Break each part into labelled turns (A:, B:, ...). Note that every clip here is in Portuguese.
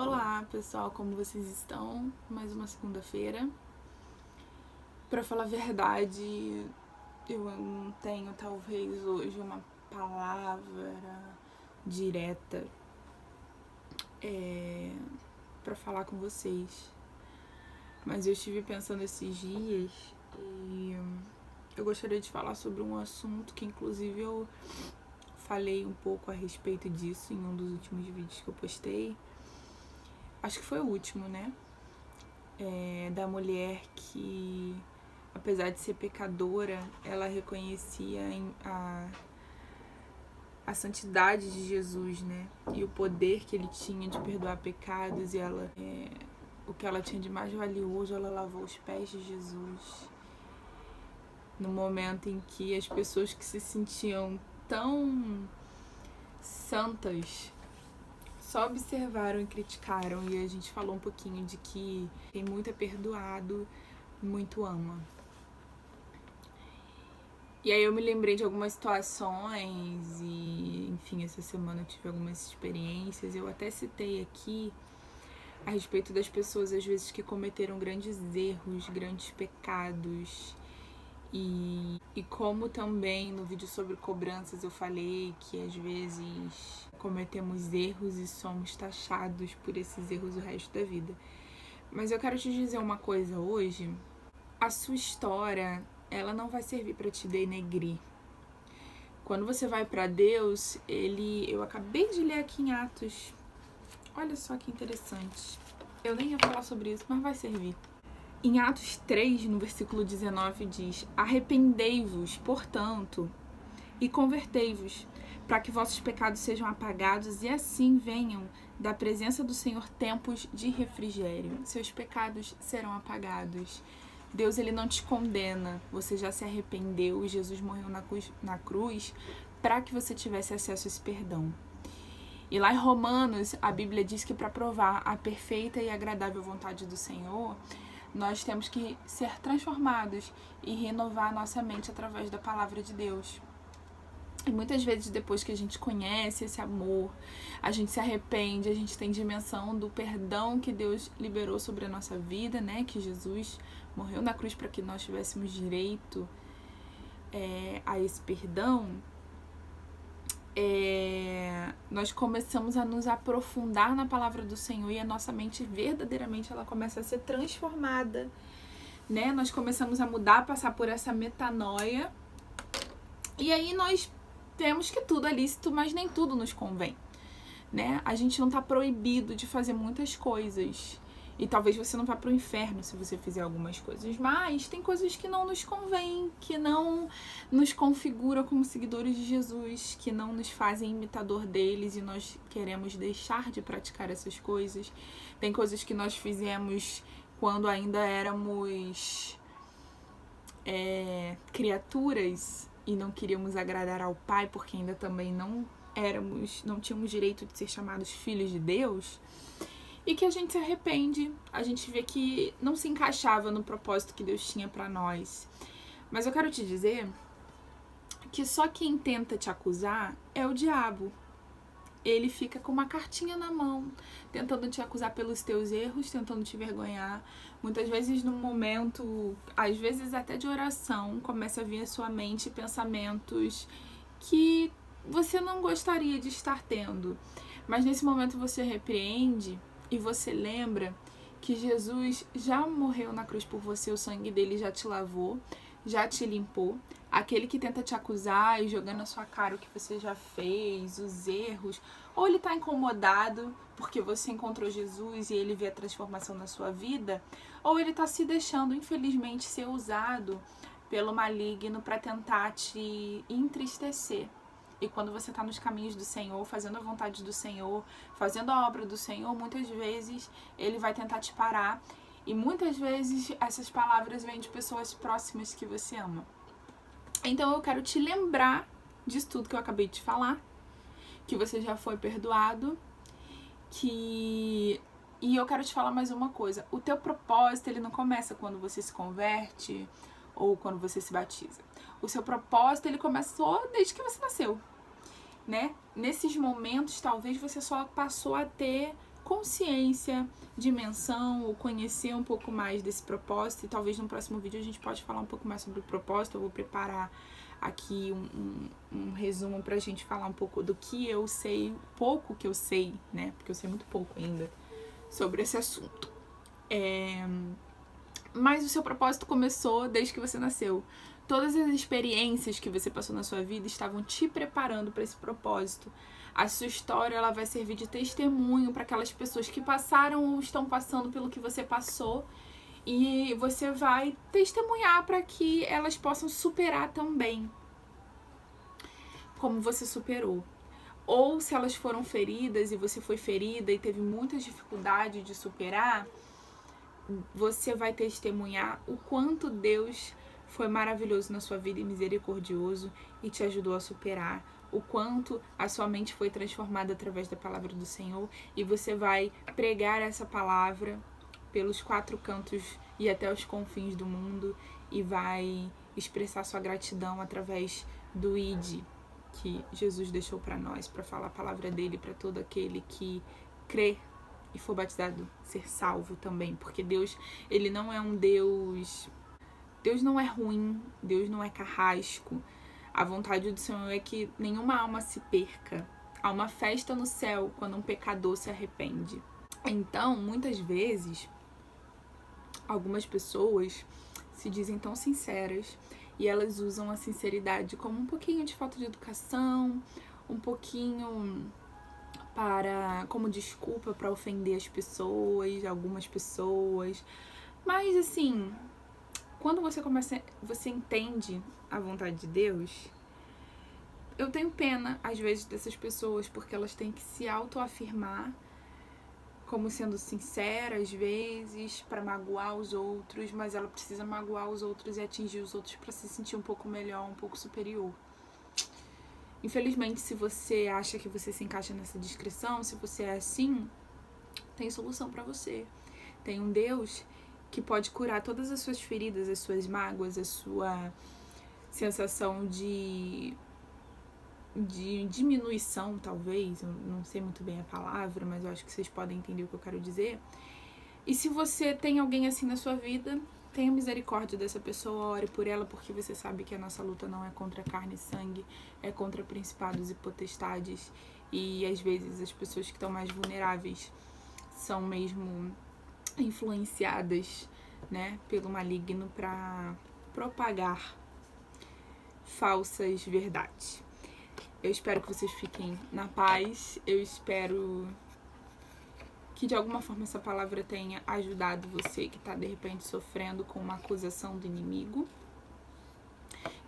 A: Olá pessoal, como vocês estão? Mais uma segunda-feira. Pra falar a verdade, eu não tenho talvez hoje uma palavra direta pra falar com vocês. Mas eu estive pensando esses dias e eu gostaria de falar sobre um assunto que inclusive eu falei um pouco a respeito disso em um dos últimos vídeos que eu postei. Acho que foi o último, né? Da mulher que, apesar de ser pecadora, ela reconhecia a santidade de Jesus, né? E o poder que ele tinha de perdoar pecados. E ela, o que ela tinha de mais valioso, ela lavou os pés de Jesus. No momento em que as pessoas que se sentiam tão santas só observaram e criticaram, e a gente falou um pouquinho de que tem muito é perdoado, muito ama. E aí eu me lembrei de algumas situações e, enfim, essa semana eu tive algumas experiências. Eu até citei aqui a respeito das pessoas, às vezes, que cometeram grandes erros, grandes pecados. E como também no vídeo sobre cobranças eu falei que às vezes cometemos erros e somos taxados por esses erros o resto da vida. Mas eu quero te dizer uma coisa hoje. A sua história, ela não vai servir para te denegrir. Quando você vai para Deus, eu acabei de ler aqui em Atos. Olha só que interessante. Eu nem ia falar sobre isso, mas vai servir. Em Atos 3, no versículo 19, diz: arrependei-vos, portanto, e convertei-vos, para que vossos pecados sejam apagados e assim venham da presença do Senhor tempos de refrigério. Seus pecados serão apagados. Deus, ele não te condena. Você já se arrependeu e Jesus morreu na cruz para que você tivesse acesso a esse perdão. E lá em Romanos, a Bíblia diz que para provar a perfeita e agradável vontade do Senhor, nós temos que ser transformados e renovar a nossa mente através da palavra de Deus. E muitas vezes, depois que a gente conhece esse amor, a gente se arrepende, a gente tem dimensão do perdão que Deus liberou sobre a nossa vida, né? Que Jesus morreu na cruz para que nós tivéssemos direito a esse perdão. Nós começamos a nos aprofundar na palavra do Senhor e a nossa mente verdadeiramente ela começa a ser transformada, né? Nós começamos a mudar, passar por essa metanoia, e aí nós temos que tudo é lícito, mas nem tudo nos convém, né? A gente não tá proibido de fazer muitas coisas. E talvez você não vá pro inferno se você fizer algumas coisas. Mas tem coisas que não nos convém, que não nos configuram como seguidores de Jesus, que não nos fazem imitador deles e nós queremos deixar de praticar essas coisas. Tem coisas que nós fizemos quando ainda éramos criaturas e não queríamos agradar ao Pai, porque ainda também não tínhamos direito de ser chamados filhos de Deus. E que a gente se arrepende, a gente vê que não se encaixava no propósito que Deus tinha pra nós. Mas eu quero te dizer que só quem tenta te acusar é o diabo. Ele fica com uma cartinha na mão, tentando te acusar pelos teus erros, tentando te envergonhar. Muitas vezes num momento, às vezes até de oração, começa a vir à sua mente pensamentos que você não gostaria de estar tendo. Mas nesse momento você repreende e você lembra que Jesus já morreu na cruz por você, o sangue dele já te lavou, já te limpou. Aquele que tenta te acusar e jogar na sua cara o que você já fez, os erros, ou ele tá incomodado porque você encontrou Jesus e ele vê a transformação na sua vida, ou ele tá se deixando, infelizmente, ser usado pelo maligno para tentar te entristecer. E quando você está nos caminhos do Senhor, fazendo a vontade do Senhor, fazendo a obra do Senhor, muitas vezes ele vai tentar te parar. E muitas vezes essas palavras vêm de pessoas próximas que você ama. Então eu quero te lembrar disso tudo que eu acabei de falar, que você já foi perdoado, E eu quero te falar mais uma coisa. O teu propósito, ele não começa quando você se converte ou quando você se batiza. O seu propósito, ele começou desde que você nasceu, né? Nesses momentos, talvez você só passou a ter consciência, dimensão, ou conhecer um pouco mais desse propósito. E talvez no próximo vídeo a gente pode falar um pouco mais sobre o propósito. Eu vou preparar aqui um resumo pra gente falar um pouco do que eu sei, pouco que eu sei, né? Porque eu sei muito pouco ainda sobre esse assunto. Mas o seu propósito começou desde que você nasceu. Todas as experiências que você passou na sua vida estavam te preparando para esse propósito. A sua história, ela vai servir de testemunho para aquelas pessoas que passaram ou estão passando pelo que você passou. E você vai testemunhar para que elas possam superar também, como você superou. Ou se elas foram feridas e você foi ferida e teve muita dificuldade de superar, você vai testemunhar o quanto Deus foi maravilhoso na sua vida e misericordioso e te ajudou a superar. O quanto a sua mente foi transformada através da palavra do Senhor. E você vai pregar essa palavra pelos 4 cantos e até os confins do mundo. E vai expressar sua gratidão através do ID que Jesus deixou para nós, para falar a palavra dele para todo aquele que crê e for batizado, ser salvo também. Porque Deus, ele não é um Deus... Deus não é ruim, Deus não é carrasco. A vontade do Senhor é que nenhuma alma se perca. Há uma festa no céu quando um pecador se arrepende. Então, muitas vezes, algumas pessoas se dizem tão sinceras e elas usam a sinceridade como um pouquinho de falta de educação, um pouquinho como desculpa para ofender as pessoas, algumas pessoas. Mas assim, quando você entende a vontade de Deus, eu tenho pena às vezes dessas pessoas, porque elas têm que se autoafirmar como sendo sincera às vezes para magoar os outros, mas ela precisa magoar os outros e atingir os outros para se sentir um pouco melhor, um pouco superior. Infelizmente, se você acha que você se encaixa nessa descrição, se você é assim, tem solução para você. Tem um Deus que pode curar todas as suas feridas, as suas mágoas, a sua sensação de diminuição, talvez. Eu não sei muito bem a palavra, mas eu acho que vocês podem entender o que eu quero dizer. E se você tem alguém assim na sua vida, tenha misericórdia dessa pessoa, ore por ela, porque você sabe que a nossa luta não é contra carne e sangue, é contra principados e potestades. E às vezes as pessoas que estão mais vulneráveis são mesmo influenciadas, né, pelo maligno para propagar falsas verdades. Eu espero que vocês fiquem na paz. Eu espero que de alguma forma essa palavra tenha ajudado você que está de repente sofrendo com uma acusação do inimigo.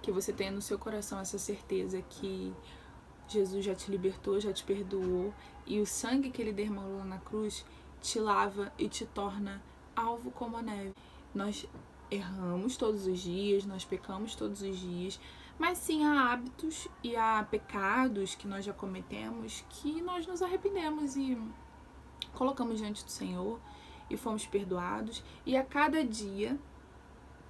A: Que você tenha no seu coração essa certeza que Jesus já te libertou, já te perdoou. E o sangue que ele derramou na cruz te lava e te torna alvo como a neve. Nós erramos todos os dias, nós pecamos todos os dias. Mas sim, há hábitos e há pecados que nós já cometemos que nós nos arrependemos e colocamos diante do Senhor e fomos perdoados. E a cada dia,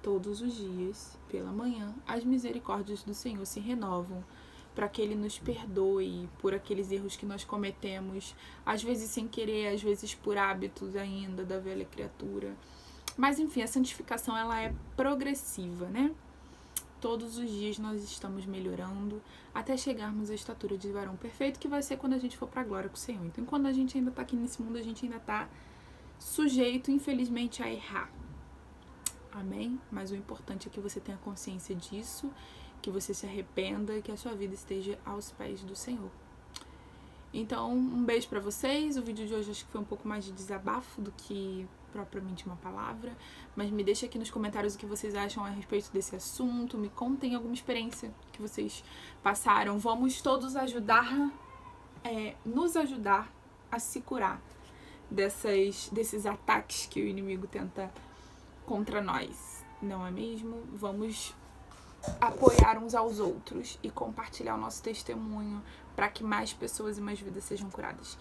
A: todos os dias, pela manhã, as misericórdias do Senhor se renovam para que Ele nos perdoe por aqueles erros que nós cometemos, às vezes sem querer, às vezes por hábitos ainda da velha criatura. Mas enfim, a santificação ela é progressiva, né? Todos os dias nós estamos melhorando até chegarmos à estatura de varão perfeito, que vai ser quando a gente for para a glória com o Senhor. Então, quando a gente ainda está aqui nesse mundo, a gente ainda está sujeito, infelizmente, a errar. Amém? Mas o importante é que você tenha consciência disso, que você se arrependa e que a sua vida esteja aos pés do Senhor. Então, um beijo pra vocês. O vídeo de hoje acho que foi um pouco mais de desabafo do que propriamente uma palavra, mas me deixa aqui nos comentários o que vocês acham a respeito desse assunto, me contem alguma experiência que vocês passaram. Vamos todos nos ajudar a se curar desses ataques que o inimigo tenta contra nós, não é mesmo? Vamos apoiar uns aos outros e compartilhar o nosso testemunho para que mais pessoas e mais vidas sejam curadas.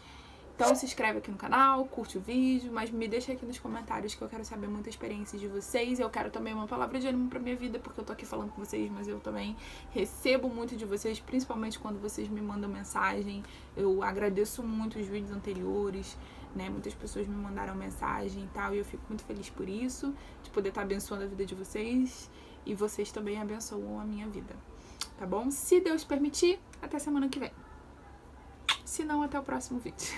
A: Então se inscreve aqui no canal, curte o vídeo, mas me deixa aqui nos comentários que eu quero saber muita experiência de vocês. Eu quero também uma palavra de ânimo pra minha vida, porque eu tô aqui falando com vocês, mas eu também recebo muito de vocês, principalmente quando vocês me mandam mensagem. Eu agradeço muito os vídeos anteriores, né? Muitas pessoas me mandaram mensagem e tal, e eu fico muito feliz por isso, de poder estar abençoando a vida de vocês, e vocês também abençoam a minha vida, tá bom? Se Deus permitir, até semana que vem. Se não, até o próximo vídeo.